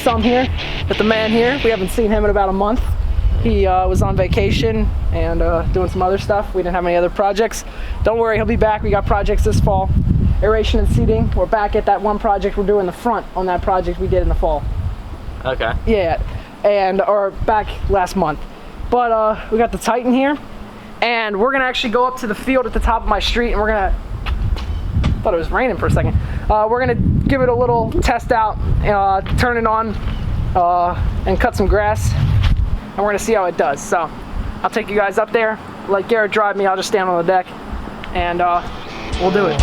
some here with the man here. We haven't seen him in about a month. He was on vacation and doing some other stuff. We didn't have any other projects. Don't worry, he'll be back. We got projects this fall. Aeration and seeding. We're back at that one project we're doing the front on that project we did in the fall. Okay. Yeah, or back last month. But we got the Titan here, and we're gonna actually go up to the field at the top of my street, and we're gonna, thought it was raining for a second. We're gonna give it a little test out, turn it on, and cut some grass, and we're gonna see how it does. So I'll take you guys up there, let Garrett drive me, I'll just stand on the deck, and we'll do it.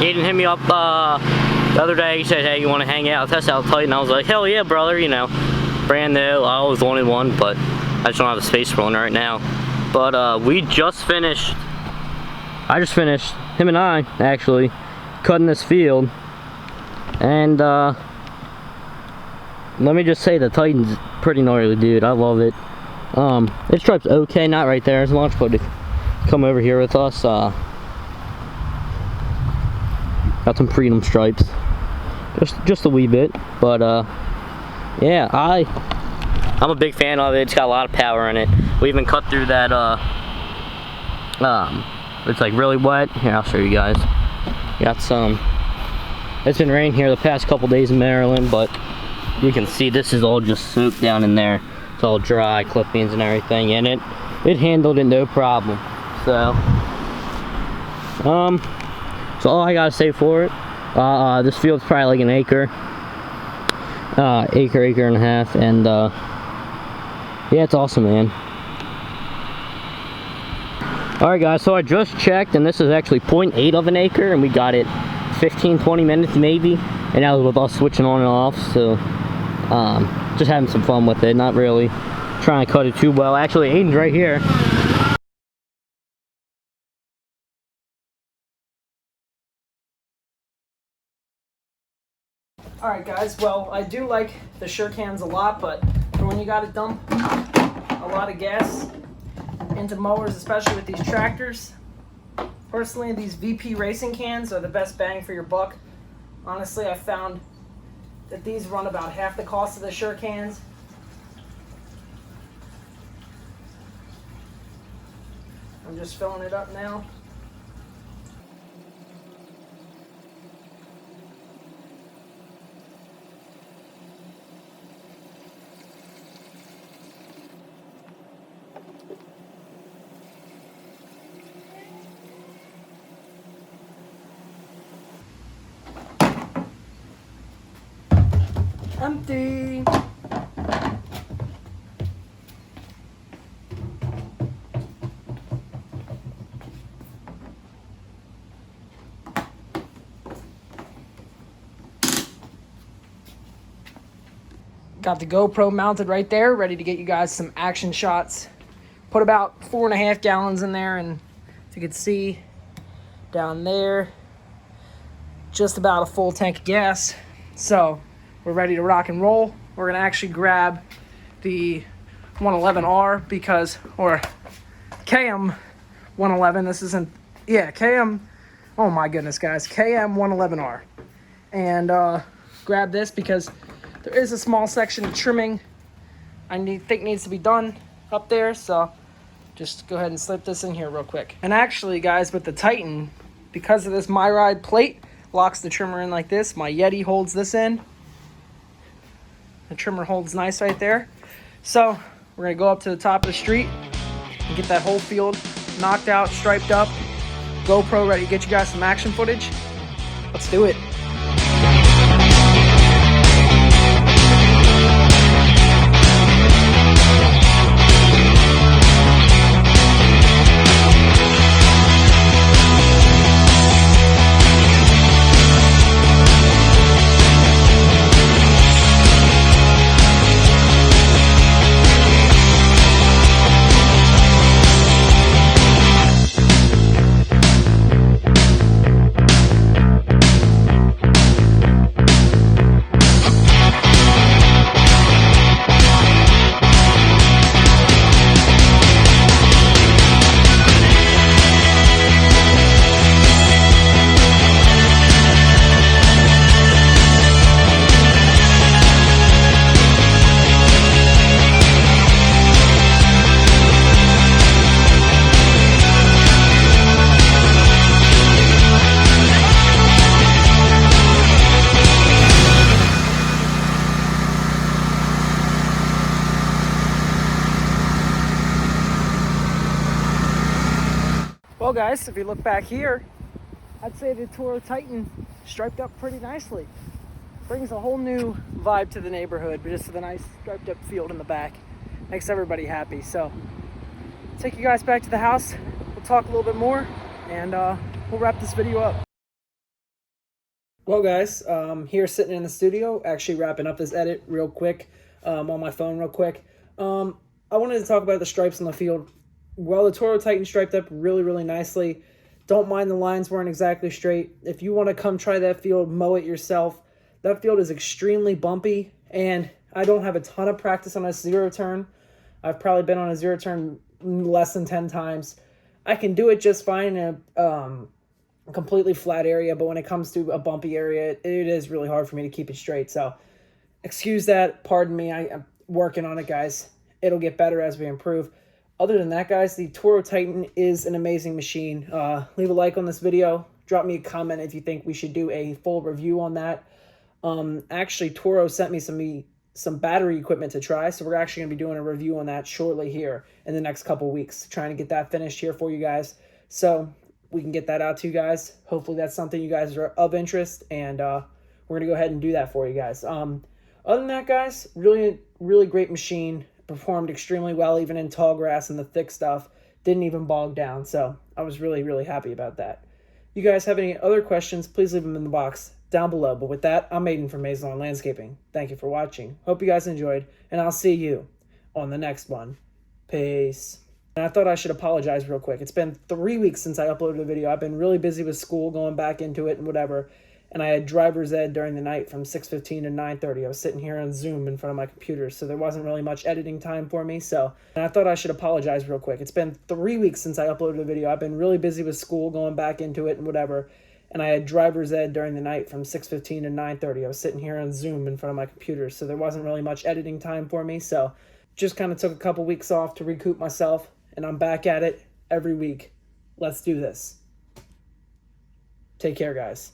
Aiden hit me up the other day. He said, hey, you want to hang out, test out the Titan? I was like, hell yeah, brother, you know, brand new. I always wanted one, but I just don't have the space for one right now. But we just finished, him and I actually, cutting this field. And let me just say, the Titan's pretty gnarly, dude. I love it. Its stripe's okay, not right there. It's launch put to come over here with us. Got some freedom stripes, just a wee bit, but yeah, I'm a big fan of it. It's got a lot of power in it. We even cut through that it's like really wet. Here, I'll show you guys. Got some. It's been raining here the past couple days in Maryland, but you can see this is all just soaked down in there. It's all dry, clippings and everything, and it handled it no problem. So that's all I gotta say for it. This field's probably like an acre and a half, and yeah, it's awesome, man. Alright guys, so I just checked, and this is actually 0.8 of an acre, and we got it 15-20 minutes maybe, and that was with us switching on and off. So just having some fun with it, not really trying to cut it too well. Actually, Aiden's right here. Alright guys, well, I do like the sure cans a lot, but for when you gotta dump a lot of gas into mowers, especially with these tractors, personally, these VP racing cans are the best bang for your buck. Honestly, I found that these run about half the cost of the sure cans. I'm just filling it up now. Empty. Got the GoPro mounted right there, ready to get you guys some action shots. Put about 4.5 gallons in there, and as you can see down there, just about a full tank of gas. So we're ready to rock and roll. We're gonna actually grab the 111R because, or KM 111, this isn't, yeah, KM, oh my goodness guys, KM 111R. And grab this because there is a small section of trimming I think needs to be done up there, so just go ahead and slip this in here real quick. And actually guys, with the Titan, because of this My Ride plate, locks the trimmer in like this. My Yeti holds this in. The trimmer holds nice right there. So we're gonna go up to the top of the street and get that whole field knocked out, striped up. GoPro ready to get you guys some action footage. Let's do it. Well guys, if you look back here, I'd say the Toro Titan striped up pretty nicely. Brings a whole new vibe to the neighborhood, but just with a nice striped up field in the back. Makes everybody happy. So, take you guys back to the house. We'll talk a little bit more, and we'll wrap this video up. Well guys, here sitting in the studio, actually wrapping up this edit real quick, on my phone real quick. I wanted to talk about the stripes on the field. Well, the Toro Titan striped up really, really nicely. Don't mind the lines weren't exactly straight. If you want to come try that field, mow it yourself. That field is extremely bumpy, and I don't have a ton of practice on a zero turn. I've probably been on a zero turn less than 10 times. I can do it just fine in a completely flat area, but when it comes to a bumpy area, it is really hard for me to keep it straight. So excuse that, pardon me, I'm working on it, guys. It'll get better as we improve. Other than that, guys, the Toro Titan is an amazing machine. Leave a like on this video. Drop me a comment if you think we should do a full review on that. Actually, Toro sent me some battery equipment to try, so we're actually going to be doing a review on that shortly here in the next couple weeks. Trying to get that finished here for you guys, so we can get that out to you guys. Hopefully that's something you guys are of interest, and we're going to go ahead and do that for you guys. Other than that, guys, really, really great machine. Performed extremely well, even in tall grass and the thick stuff. Didn't even bog down, so I was really, really happy about that. You guys have any other questions, please leave them in the box down below. But with that, I'm Aiden from Maison Landscaping. Thank you for watching. Hope you guys enjoyed, and I'll see you on the next one. Peace. And I thought I should apologize real quick. It's been 3 weeks since I uploaded a video. I've been really busy with school, going back into it and whatever. And I had driver's ed during the night from 6:15 to 9:30. I was sitting here on Zoom in front of my computer, so there wasn't really much editing time for me. And I thought I should apologize real quick. It's been 3 weeks since I uploaded a video. I've been really busy with school, going back into it and whatever. And I had driver's ed during the night from 6:15 to 9:30. I was sitting here on Zoom in front of my computer, so there wasn't really much editing time for me. So just kind of took a couple weeks off to recoup myself, and I'm back at it every week. Let's do this. Take care, guys.